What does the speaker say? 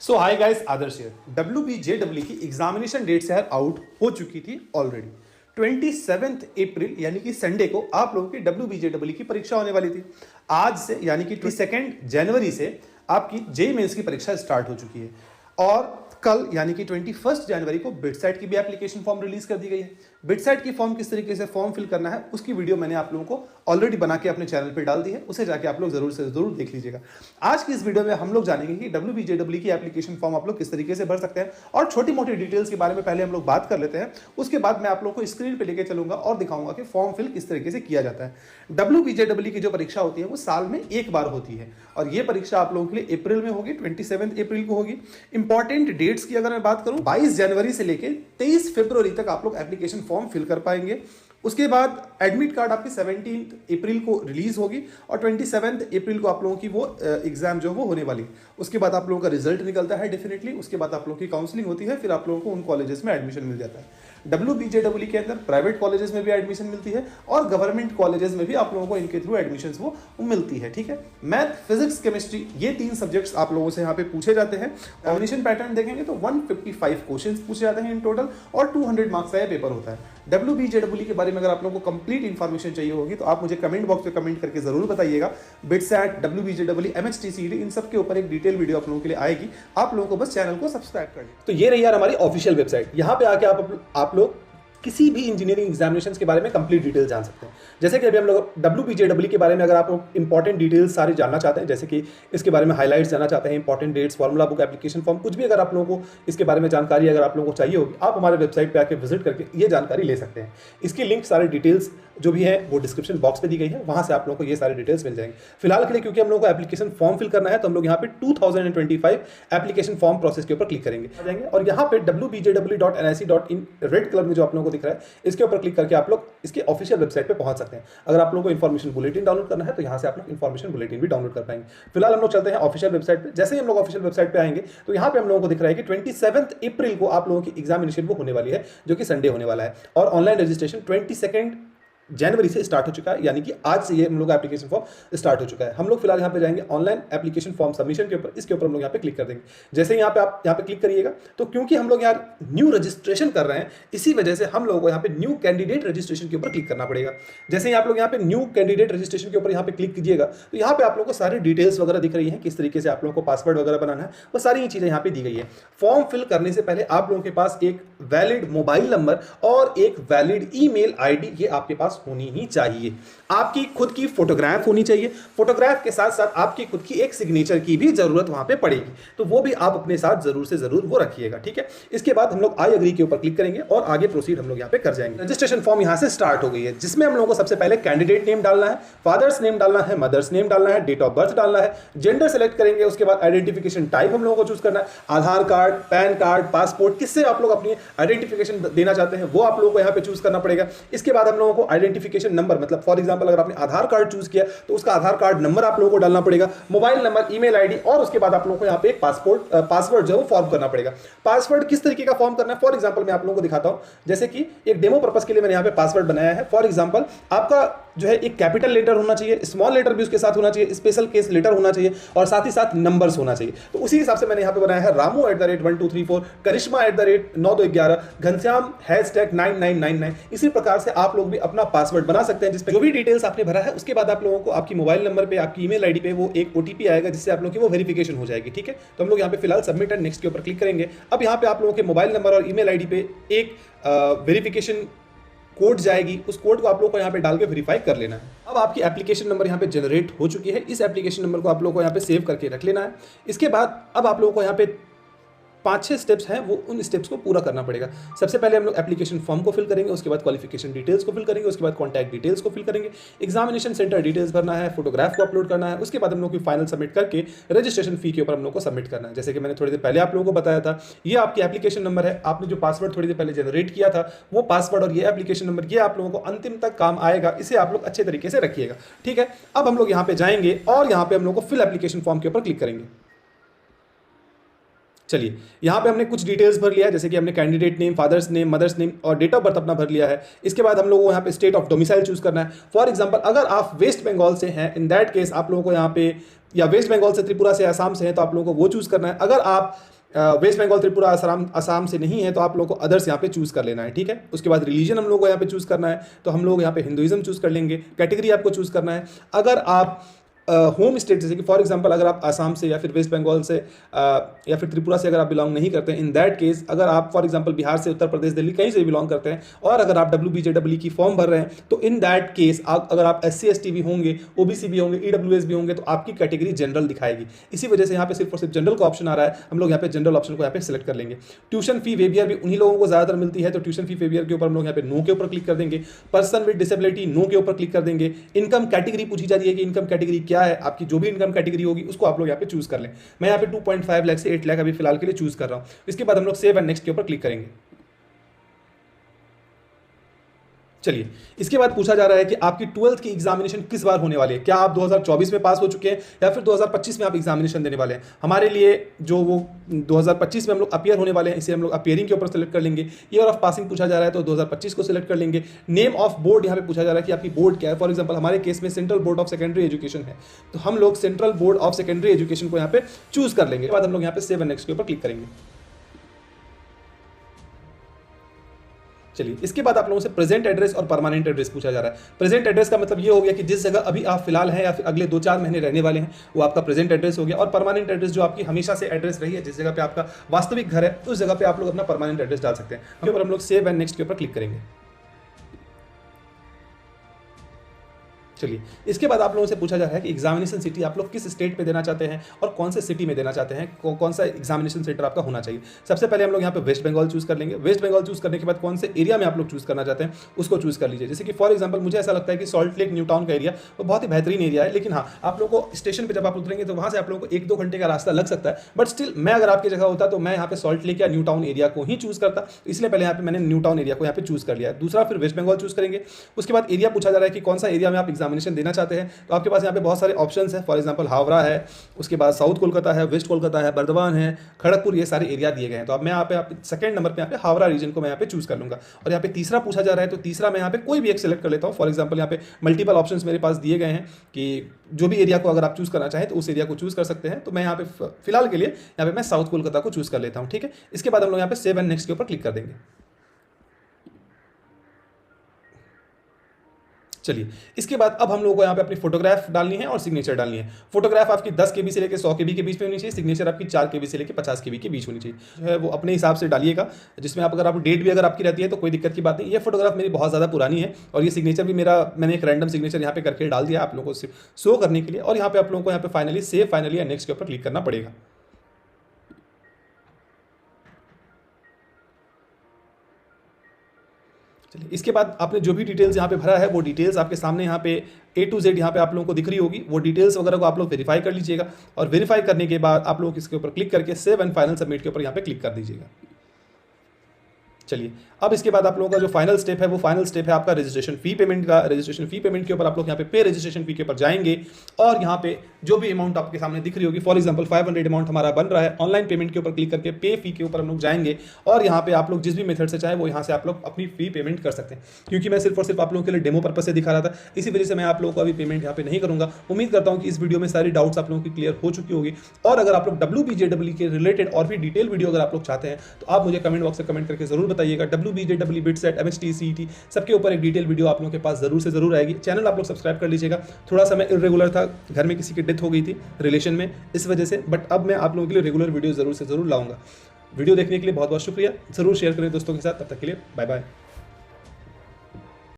So hi guys, Adarsh here. WBJEE की examination date यार out हो चुकी थी ऑलरेडी। 27 अप्रैल यानी कि संडे को आप लोगों की WBJEE की परीक्षा होने वाली थी। आज से यानी कि 22 जनवरी से आपकी जेईई मेंस की परीक्षा स्टार्ट हो चुकी है और कल यानी कि 21 जनवरी को बिटसाइट की भी एप्लीकेशन फॉर्म रिलीज कर दी गई है। बिटसाइट की फॉर्म किस तरीके से फॉर्म फिल करना है उसकी वीडियो मैंने आप लोगों को ऑलरेडी बना के अपने चैनल पे डाल दी है, उसे जाके आप लोग जरूर से जरूर देख लीजिएगा। आज की इस वीडियो में हम लोग जानेंगे कि WBJEE की एप्लीकेशन फॉर्म आप लोग किस तरीके से भर सकते हैं और छोटी मोटी डिटेल्स के बारे में पहले हम लोग बात कर लेते हैं। उसके बाद मैं आप लोग को स्क्रीन पे लेके चलूंगा और दिखाऊंगा कि फॉर्म फिल किस तरीके से किया जाता है। WBJEE की जो परीक्षा होती है वो साल में एक बार होती है और ये परीक्षा आप लोगों के लिए अप्रैल में होगी, 27 अप्रैल को होगी। इंपॉर्टेंट डेट्स की अगर मैं बात करूं, 22 जनवरी से लेके 23 फरवरी तक आप लोग एप्लीकेशन फॉर्म फिल कर पाएंगे। उसके बाद एडमिट कार्ड आपकी 17 अप्रैल को रिलीज होगी और 27 अप्रैल को आप लोगों की वो एग्जाम जो वो होने वाली। उसके बाद आप लोगों का रिजल्ट निकलता है डेफिनेटली। उसके बाद आप लोगों की काउंसलिंग होती है, फिर आप लोगों को उन कॉलेजेस में एडमिशन मिल जाता है। WBJEE के अंदर प्राइवेट कॉलेजेस में भी एडमिशन मिलती है और गवर्नमेंट कॉलेजेस में भी आप लोगों को इनके थ्रू एडमिशन वो मिलती है। ठीक है, मैथ, फिजिक्स, केमिस्ट्री ये 3 सब्जेक्ट्स आप लोगों से यहाँ पे पूछे जाते हैं। एग्जामिनेशन पैटर्न देखेंगे तो 155 क्वेश्चंस पूछे जाते हैं इन टोटल और 200 मार्क्स का पेपर होता है। WBJEE के बारे में अगर आप लोगों को कंप्लीट इन्फॉर्मेशन चाहिए होगी तो आप मुझे कमेंट बॉक्स में कमेंट करके जरूर बताइएगा। बिटसैट, WBJEE, MHT, CET इन सब के ऊपर एक डिटेल वीडियो आप लोगों के लिए आएगी। आप लोगों को बस चैनल को सब्सक्राइब कर लें। तो ये रही यार हमारी ऑफिशियल वेबसाइट। यहाँ पे आके आप लोग किसी भी इंजीनियरिंग एग्जामिनेशंस के बारे में कंप्लीट डिटेल जान सकते हैं। जैसे कि अभी हम लोग WBJEE के बारे में अगर आप इंपॉर्टेंट डिटेल्स सारे जानना चाहते हैं, जैसे कि इसके बारे में हाइलाइट्स जानना चाहते हैं, important dates, formula book, application form, कुछ भी अगर आप लोगों को इसके बारे में जानकारी अगर आप लोगों को चाहिए होगी, आप हमारे वेबसाइट पर आकर विजिट करके ये जानकारी ले सकते हैं। इसकी लिंक सारे डिटेल्स जो भी है वो डिस्क्रिप्शन बॉक्स पे दी गई है, वहां से आप लोगों को ये सारे डिटेल्स मिल जाएंगे। फिलहाल के लिए क्योंकि हम लोगों को एप्लीकेशन फॉर्म फिल करना है तो हम लोग यहाँ पे 2025 एप्लीकेशन फॉर्म प्रोसेस के ऊपर क्लिक करेंगे और यहाँ पे wbjeee.nic.in रेड कलर में जो आप लोगों को दिख रहा है इसके ऊपर क्लिक करके आप लोग इसके ऑफिशियल वेबसाइट पे पहुंच सकते हैं। अगर आप लोगों को इन्फॉर्मेशन बुलेटिन डाउनलोड करना है तो यहाँ से आप लोग इन्फॉर्मेशन बुलेटिन भी डाउनलोड कर पाएंगे। फिलहाल हम लोग चलते हैं ऑफिशियल वेबसाइट पे। जैसे ही हम लोग ऑफिशियल वेबसाइट पे आएंगे तो यहाँ पे हम लोगों को दिख रहा है कि 27 अप्रैल को आप लोगों की एग्जामिनेशन वो होने वाली है, जो कि संडे होने वाला है और ऑनलाइन रजिस्ट्रेशन 22 जनवरी से स्टार्ट हो चुका है, यानी कि आज से ये हम लोग का एप्लीकेशन फॉर्म स्टार्ट हो चुका है। हम लोग फिलहाल यहाँ पे जाएंगे ऑनलाइन एप्लीकेशन फॉर्म सबमिशन के ऊपर, इसके ऊपर हम लोग यहाँ पे क्लिक कर देंगे। जैसे ही आप यहाँ पे क्लिक करिएगा तो क्योंकि हम लोग यार न्यू रजिस्ट्रेशन कर रहे हैं, इसी वजह से हम लोगों को यहाँ पे न्यू कैंडिडेट रजिस्ट्रेशन के ऊपर क्लिक करना पड़ेगा। जैसे ही आप लोग यहाँ पे न्यू कैंडिडेट रजिस्ट्रेशन के ऊपर यहाँ पे क्लिक कीजिएगा तो यहाँ पे आप लोगों को सारी डिटेल्स वगैरह दिख रही है, किस तरीके से आप लोगों को पासवर्ड वगैरह बनाना है, वो सारी चीजें यहाँ पे दी गई है। फॉर्म फिल करने से पहले आप लोगों के पास एक वैलिड मोबाइल नंबर और एक वैलिड ईमेल आईडी ये आपके पास होनी ही चाहिए। आपकी खुद की फोटोग्राफ होनी चाहिए। फोटोग्राफ के साथ साथ आपकी खुद की एक सिग्नेचर की भी जरूरत वहां पे पड़ेगी, तो वो भी आप अपने साथ जरूर से जरूर वो रखिएगा। ठीक है, इसके बाद हम लोग आई एग्री के ऊपर क्लिक करेंगे और आगे प्रोसीड हम लोग यहाँ पे कर जाएंगे। रजिस्ट्रेशन फॉर्म यहाँ से स्टार्ट हो गई है, जिसमें हम लोगों को सबसे पहले कैंडिडेट नेम डालना है, फादर्स नेम डालना है, मदर्स नेम डालना है, डेट ऑफ बर्थ डालना है, जेंडर सेलेक्ट करेंगे। उसके बाद आइडेंटिफिकेशन टाइप हम लोगों को चूज करना है, आधार कार्ड, पैन कार्ड, पासपोर्ट, किससे आप लोग अपनी आइडेंटिफिकेशन देना चाहते हैं वो आप लोगों को यहाँ पे चूज करना पड़ेगा। इसके बाद हम लोगों को आइडेंटिफिकेशन नंबर, मतलब फॉर एग्जांपल अगर आपने आधार कार्ड चूज किया तो उसका आधार कार्ड नंबर आप लोगों को डालना पड़ेगा, मोबाइल नंबर, ईमेल आईडी और उसके बाद आप लोगों को यहाँ पे एक पासवर्ड जो है फॉर्म करना पड़ेगा। पासवर्ड किस तरीके का फॉर्म करना है, फॉर एग्जांपल मैं आप लोगों को दिखाता हूं। जैसे कि एक डेमो पर्पस के लिए मैंने यहाँ पे पासवर्ड बनाया है। फॉर एग्जांपल आपका जो है एक कैपिटल लेटर होना चाहिए, स्मॉल लेटर भी उसके साथ होना चाहिए, स्पेशल केस लेटर होना चाहिए और साथ ही साथ नंबर्स होना चाहिए। तो उसी हिसाब से मैंने यहाँ पे बनाया है ramu@1234, करिश्मा @9211, घनश्याम #9999। इसी प्रकार से आप लोग भी अपना पासवर्ड बना सकते हैं, जिसपे जो भी डिटेल्स आपने भरा है उसके बाद आप लोगों को आपकी मोबाइल नंबर पे, आपकी ईमेल आईडी पे वो एक ओटीपी आएगा, जिससे आप लोगों की वो वेरिफिकेशन हो जाएगी। ठीक है, तो हम लोग यहाँ पे फिलहाल सबमिट एंड नेक्स्ट के ऊपर क्लिक करेंगे। अब यहाँ पे आप लोगों के मोबाइल नंबर और ईमेल आईडी पे एक वेरिफिकेशन कोड जाएगी, उस कोड को आप लोगों को यहाँ पे डाल के वेरीफाई कर लेना है। अब आपकी एप्लीकेशन नंबर यहाँ पे जनरेट हो चुकी है। इस एप्लीकेशन नंबर को आप लोगों को यहाँ पे सेव करके रख लेना है। इसके बाद अब आप लोगों को यहाँ पे 5-6 स्टेप्स हैं, वो उन स्टेप्स को पूरा करना पड़ेगा। सबसे पहले हम लोग एप्लीकेशन फॉर्म को फिल करेंगे, उसके बाद क्वालिफिकेशन डिटेल्स को फिल करेंगे, उसके बाद कॉन्टैक्ट डिटेल्स को फिल करेंगे, एग्जामिनेशन सेंटर डिटेल्स भरना है, फोटोग्राफ को अपलोड करना है। उसके बाद हम लोग की फाइनल सबमिट करके रजिस्ट्रेशन फी के ऊपर हम लोग को सबमिट करना है। जैसे कि मैंने थोड़ी देर पहले आप लोगों को बताया था, ये आपकी एप्लीकेशन नंबर है। आपने जो पासवर्ड थोड़ी देर पहले जनरेट किया था वो पासवर्ड और ये एप्लीकेशन नंबर, ये आप लोगों को अंतिम तक काम आएगा। इसे आप लोग अच्छे तरीके से रखिएगा। ठीक है, अब हम लोग यहाँ पे जाएंगे और यहाँ पे हम लोग को फिल एप्लीकेशन फॉर्म के ऊपर क्लिक करेंगे। चलिए, यहाँ पे हमने कुछ डिटेल्स भर लिया है, जैसे कि हमने candidate name, father's name, mother's name और डेट ऑफ बर्थ अपना भर लिया है। इसके बाद हम लोगों को यहाँ पे स्टेट ऑफ डोमिसाइल चूज करना है। फॉर एग्जांपल अगर आप वेस्ट बंगाल से हैं, इन दैट केस आप लोगों को यहाँ पे, या वेस्ट बंगाल से, त्रिपुरा से, आसाम से हैं तो आप लोगों को वो चूज करना है। अगर आप वेस्ट बंगाल, त्रिपुरा, असम से नहीं है तो आप लोगों को अदर्स यहाँ पे चूज कर लेना है, ठीक है। उसके बाद रिलीजन हम लोग को यहाँ पे चूज करना है, तो हम लोग यहाँ पे हिंदुइज्म चूज कर लेंगे। कैटेगरी आपको चूज करना है। अगर आप होम स्टेट जैसे कि फॉर एग्जांपल अगर आप आसाम से या फिर वेस्ट बंगाल से या फिर त्रिपुरा से अगर आप बिलोंग नहीं करते हैं, इन दैट केस अगर आप फॉर एग्जांपल बिहार से, उत्तर प्रदेश, दिल्ली कहीं से भी बिलोंग करते हैं और अगर आप WBJEE की फॉर्म भर रहे हैं तो इन दैट केस अगर आप SC/ST भी होंगे, OBC भी होंगे, EWS भी होंगे तो आपकी कैटेगरी जनरल दिखाएगी। इसी वजह से यहाँ पे सिर्फ और सिर्फ जनरल का ऑप्शन आ रहा है, हम लोग यहाँ पे जनरल ऑप्शन को यहाँ पे सिलेक्ट कर लेंगे। ट्यूशन फी वेवियर भी उन्हीं लोगों को ज्यादातर मिलती है, तो ट्यूशन फी वेवियर के ऊपर हम लोग यहाँ पे नो के ऊपर क्लिक कर देंगे। पर्सन विद डिसेबिलिटी नो के ऊपर क्लिक कर देंगे। इनकम कैटेगरी पूछी जा रही है कि इनकम कैटेगरी क्या है, आपकी जो भी इनकम कैटेगरी होगी उसको आप लोग यहाँ पे चूज कर लें। मैं यहाँ पे 2.5 लाख से 8 लाख अभी फिलहाल के लिए चूज कर रहा हूं। इसके बाद हम लोग सेव एंड नेक्स्ट के ऊपर क्लिक करेंगे। चलिए, इसके बाद पूछा जा रहा है कि आपकी 12th की एग्जामिनेशन किस बार होने वाली है। क्या आप 2024 में पास हो चुके हैं या फिर 2025 में आप एग्जामिनेशन देने वाले हैं। हमारे लिए जो वो 2025 में हम लोग अपियर होने वाले हैं, इसे हम लोग अपियरिंग के ऊपर सेलेक्ट कर लेंगे। ईयर ऑफ पासिंग पूछा जा रहा है तो 2025 को सिलेक्ट कर लेंगे। नेम ऑफ बोर्ड यहाँ पे पूछा जा रहा है कि आपकी बोर्ड क्या है। फॉर एग्जाम्पल हमारे केस में central board of secondary education है, तो हम लोग central board of secondary education को यहाँ पे चूज कर लेंगे। बाद हम लोग यहाँ पे सेव एंड नेक्स्ट के ऊपर क्लिक करेंगे। चलिए, इसके बाद आप लोगों से प्रेजेंट एड्रेस और परमानेंट एड्रेस पूछा जा रहा है। प्रेजेंट एड्रेस का मतलब ये हो गया कि जिस जगह अभी आप फिलहाल हैं या फिर अगले 2-4 महीने रहने वाले हैं वो आपका प्रेजेंट एड्रेस हो गया। और परमानेंट एड्रेस जो आपकी हमेशा से एड्रेस रही है, जिस जगह पे आपका वास्तविक घर है उस जगह पे आप लोग अपना परमानेंट एड्रेस डाल सकते हैं। उसके ऊपर हम लोग सेव एंड नेक्स्ट के ऊपर क्लिक करेंगे। चलिए, इसके बाद आप लोगों से पूछा जा रहा है कि एग्जामिनेशन सिटी आप लोग किस स्टेट में देना चाहते हैं और कौन से सिटी में देना चाहते हैं, कौन सा एग्जामिनेशन सेंटर आपका होना चाहिए। सबसे पहले हम लोग यहाँ पे वेस्ट बंगाल चूज कर लेंगे। वेस्ट बंगाल चूज करने के बाद कौन से एरिया में आप लोग चूज करना चाहते हैं उसको चूज कर लीजिए। जैसे कि फॉर एग्जाम्पल मुझे ऐसा लगता है कि सॉल्ट लेक न्यू टाउन का एरिया वो बहुत ही बेहतरीन एरिया है, लेकिन हाँ आप लोग को स्टेशन पर जब आप उतरेंगे तो वहाँ से आप लोग को 1-2 घंटे का रास्ता लग सकता है। बट स्टिल मैं अगर आपकी जगह होता तो मैं यहाँ पे सॉल्ट लेक या न्यू टाउन एरिया को ही चूज करता, इसलिए पहले यहाँ पे मैंने न्यू टाउन एरिया को यहाँ पे चूज कर लिया है। दूसरा फिर वेस्ट बंगाल चूज करेंगे। उसके बाद एरिया पूछा जा रहा है कि कौन सा एरिया में आप एग्जामिनेशन देना चाहते हैं, तो आपके पास यहाँ पे बहुत सारे ऑप्शंस हैं। फॉर एग्जांपल हावड़ा है, उसके बाद साउथ कोलकाता है, वेस्ट कोलकाता है, बर्धमान है, खड़गपुर, ये सारे एरिया दिए गए हैं। तो अब मैं यहाँ पे सेकंड नंबर पे यहाँ पे हावड़ा रीजन को मैं यहाँ पे चूज कर लूंगा। और यहाँ पे तीसरा पूछा जा रहा है तो तीसरा मैं यहाँ पे कोई भी एक सिलेक्ट कर लेता हूँ। फॉर एग्जाम्पल यहाँ पे मल्टीपल ऑप्शंस मेरे पास दिए गए हैं कि जो भी एरिया को अगर आप चूज करना चाहें तो उस एरिया को चूज कर सकते हैं। तो मैं यहाँ पे फिलहाल के लिए यहाँ पे मैं साउथ कोलकाता को चूज कर लेता हूँ, ठीक है। इसके बाद हम लोग यहाँ पे सेव एंड नेक्स्ट के ऊपर क्लिक कर देंगे। चलिए, इसके बाद अब हम लोगों को यहाँ पे अपनी फोटोग्राफ डालनी है और सिग्नेचर डालनी है। फोटोग्राफ आपकी 10 KB से लेकर 100 KB के बीच में होनी चाहिए। सिग्नेचर आपकी 4 KB से लेकर 50 KB के बीच होनी चाहिए। जो है वो अपने हिसाब से डालिएगा, जिसमें आप अगर आप डेट भी अगर आपकी रहती है तो कोई दिक्कत की बात नहीं। ये फोटोग्राफ मेरी बहुत ज़्यादा पुरानी है और ये सिग्नेचर भी मैंने एक रैंडम सिग्नेचर यहाँ पे करके डाल दिया आप लोगों को शो करने के लिए। और यहाँ पे आप लोगों को यहाँ पे फाइनली सेव, फाइनली या नेक्स्ट के ऊपर क्लिक करना पड़ेगा। चलिए, इसके बाद आपने जो भी डिटेल्स यहाँ पे भरा है वो डिटेल्स आपके सामने यहाँ पे A to Z यहाँ पे आप लोगों को दिख रही होगी। वो डिटेल्स वगैरह को आप लोग वेरीफाई कर लीजिएगा और वेरीफाई करने के बाद आप लोग इसके ऊपर क्लिक करके सेव एंड फाइनल सबमिट के ऊपर यहाँ पे क्लिक कर दीजिएगा। चलिए, अब इसके बाद आप लोगों का जो फाइनल स्टेप है वो फाइनल स्टेप है आपका रजिस्ट्रेशन फी पेमेंट का। रजिस्ट्रेशन फी पेमेंट के ऊपर आप लोग यहाँ पे रजिस्ट्रेशन फी के ऊपर जाएंगे और यहाँ पे जो भी अमाउंट आपके सामने दिख रही होगी, फॉर एग्जांपल 500 अमाउंट हमारा बन रहा है। ऑनलाइन पेमेंट के ऊपर क्लिक करके पे फी के ऊपर हम लोग जाएंगे और यहाँ पे आप लोग जिस भी मेथड से चाहे वो यहाँ से आप लोग अपनी फी पेमेंट कर सकते हैं। क्योंकि मैं सिर्फ और सिर्फ आप लोगों के लिए डेमो पर्पस से दिखा रहा था, इसी वजह से मैं आप लोगों को अभी पेमेंट यहाँ पे नहीं करूँगा। उम्मीद करता हूँ कि इस वीडियो में सारी डाउट्स आप लोगों की क्लियर हो चुकी होगी। और अगर आप लोग WBJEE के रिलेटेड और भी डिटेल वीडियो अगर आप लोग चाहते हैं तो आप मुझे कमेंट बॉक्स में कमेंट करके जरूर बताइएगा। WBJEE बिटसेट MHT CET सबके ऊपर एक डिटेल वीडियो आप लोगों के पास जरूर से जरूर आएगी। चैनल आप लोग सब्सक्राइब कर लीजिएगा। थोड़ा सा मैं इरेगुलर था, घर में किसी की डेथ हो गई थी रिलेशन में, इस वजह से, बट अब मैं आप लोगों के लिए रेगुलर वीडियो जरूर से जरूर लाऊंगा। वीडियो देखने के लिए बहुत बहुत शुक्रिया। जरूर शेयर करें दोस्तों के साथ। तब तक के लिए बाय बाय।